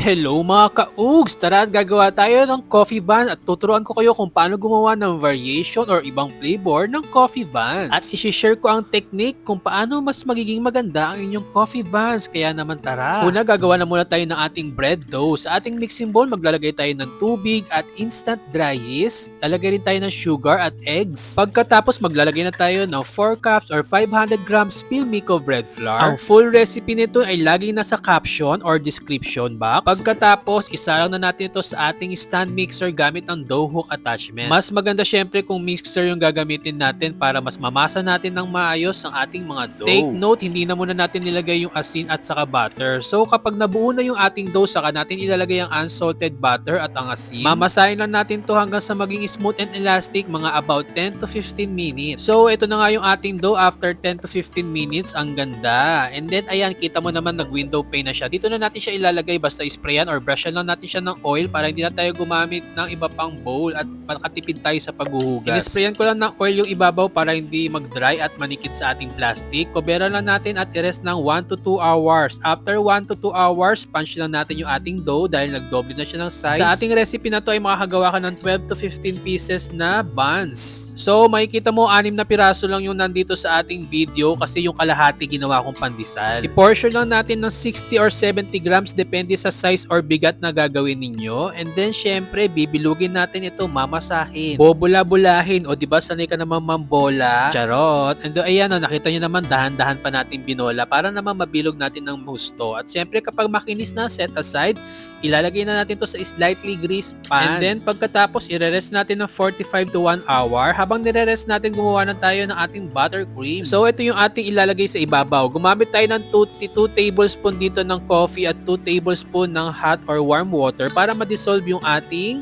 Hello mga ka-ugs! Tara at gagawa tayo ng coffee bun at tuturuan ko kayo kung paano gumawa ng variation or ibang flavor ng coffee buns. At isi-share ko ang technique kung paano mas magiging maganda ang inyong coffee buns. Kaya naman tara! Una, gagawa na muna tayo ng ating bread dough. Sa ating mixing bowl, maglalagay tayo ng tubig at instant dry yeast. Lalagay rin tayo ng sugar at eggs. Pagkatapos, maglalagay na tayo ng 4 cups or 500 grams Philmico bread flour. Ang full recipe nito ay laging nasa caption or description box. Pagkatapos, isalang na natin ito sa ating stand mixer gamit ang dough hook attachment. Mas maganda syempre kung mixer yung gagamitin natin para mas mamasa natin ng maayos ang ating mga dough. Take note, hindi na muna natin nilagay yung asin at saka butter. So kapag nabuo na yung ating dough, saka natin ilalagay ang unsalted butter at ang asin. Mamasahin lang natin to hanggang sa maging smooth and elastic, mga about 10 to 15 minutes. So ito na nga yung ating dough after 10 to 15 minutes. Ang ganda. And then ayan, kita mo naman nag-window pane na siya. Dito na natin siya ilalagay, basta sprayan or brushan lang natin siya ng oil para hindi na tayo gumamit ng iba pang bowl at makatipid tayo sa paghuhugas. Inisprayan ko lang ng oil yung ibabaw para hindi mag-dry at manikit sa ating plastic. Kubera lang natin at i-rest ng 1 to 2 hours. After 1 to 2 hours, punch lang natin yung ating dough dahil nagdoble na siya ng size. Sa ating recipe na to ay makakagawa ka ng 12 to 15 pieces na buns. So makikita mo 6 na piraso lang yung nandito sa ating video kasi yung kalahati ginawa kong pandesal. I-portion lang natin ng 60 or 70 grams depende sa size or bigat na gagawin ninyo. And then syempre bibilugin natin ito, mamasahin. Bobula-bulahin. O diba sanay ka naman mambola? Charot. And ayan o, nakita nyo naman dahan-dahan pa natin binola para naman mabilog natin ng gusto. At syempre kapag makinis na, set aside. Ilalagay na natin to sa slightly greased pan. And then pagkatapos i-rest natin ng 45 to 1 hour. Habang nire-rest natin, gumawa na tayo ng ating buttercream. So ito yung ating ilalagay sa ibabaw. Gumamit tayo ng 2 tablespoon dito ng coffee at 2 tablespoon ng hot or warm water para ma-dissolve yung ating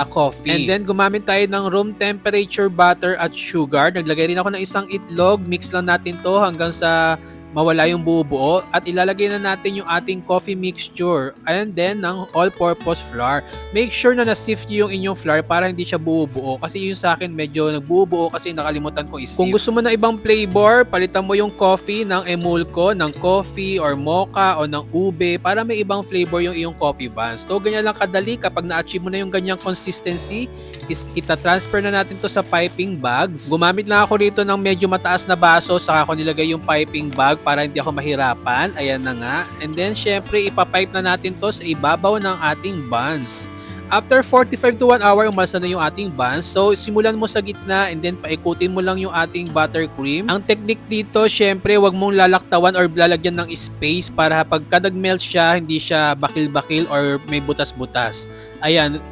coffee. And then gumamit tayo ng room temperature butter at sugar. Naglagay rin ako ng isang itlog. Mix lang natin to hanggang sa mawala yung buo-buo at ilalagay na natin yung ating coffee mixture and then ng all-purpose flour. Make sure na na-sift yung inyong flour para hindi siya buo-buo kasi yung sa akin medyo nagbuo-buo kasi nakalimutan kong i-sift. Kung gusto mo na ibang flavor, palitan mo yung coffee ng emulco, ng coffee or mocha o ng ube para may ibang flavor yung iyong coffee buns. So ganyan lang kadali. Kapag na-achieve mo na yung ganyang consistency, is ita-transfer na natin to sa piping bags. Gumamit lang ako rito ng medyo mataas na baso saka ako nilagay yung piping bag para hindi ako mahirapan. Ayan na nga. And then, syempre, ipapipe na natin to sa ibabaw ng ating buns. After 45 to 1 hour, umalsa na yung ating buns. So, simulan mo sa gitna and then paikutin mo lang yung ating buttercream. Ang technique dito, syempre, wag mong lalaktawan or lalagyan ng space para pagka nag-melt siya, hindi siya bakil-bakil or may butas-butas. Ayan,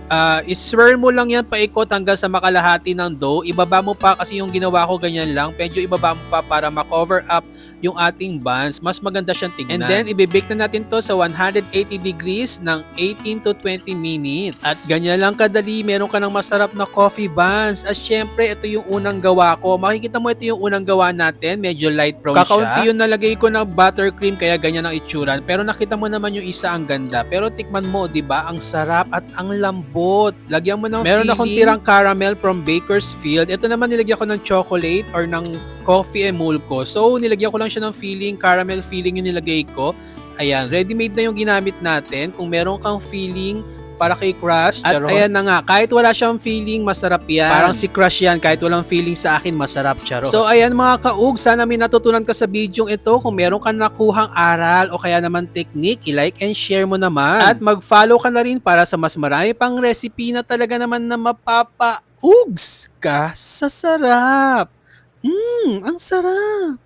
i-swirl mo lang yan paikot hanggang sa makalahati ng dough. Ibaba mo pa kasi yung ginawa ko ganyan lang. Medyo ibaba mo pa para ma-cover up yung ating buns. Mas maganda siyang tignan. And then, ibibake na natin to sa 180 degrees ng 18 to 20 minutes. At ganyan lang kadali, meron ka ng masarap na coffee buns. At syempre, ito yung unang gawa ko. Makikita mo ito yung unang gawa natin. Medyo light brown siya. Kakaunti yung nalagay ko ng buttercream kaya ganyan ang itsuran. Pero nakita mo naman yung isa ang ganda. Pero tikman mo, di ba? Ang sarap at ang lambot. Lagyan mo ng meron akong tirang caramel from Bakersfield. Ito naman nilagyan ko ng chocolate or ng coffee emulco. So, nilagyan ko lang siya ng filling, caramel filling yung nilagay ko. Ayan, ready-made na yung ginamit natin. Kung meron kang filling para kay Crush. At ayan na nga, kahit wala siyang feeling, masarap yan. Parang si Crush yan, kahit walang feeling sa akin, masarap, charo. So ayan mga kaug, sana may natutunan ka sa video ito. Kung meron ka nakuhang aral o kaya naman technique, i-like and share mo naman. At mag-follow ka na rin para sa mas marami pang recipe na talaga naman na mapapa-ugs ka sa sarap. Ang sarap.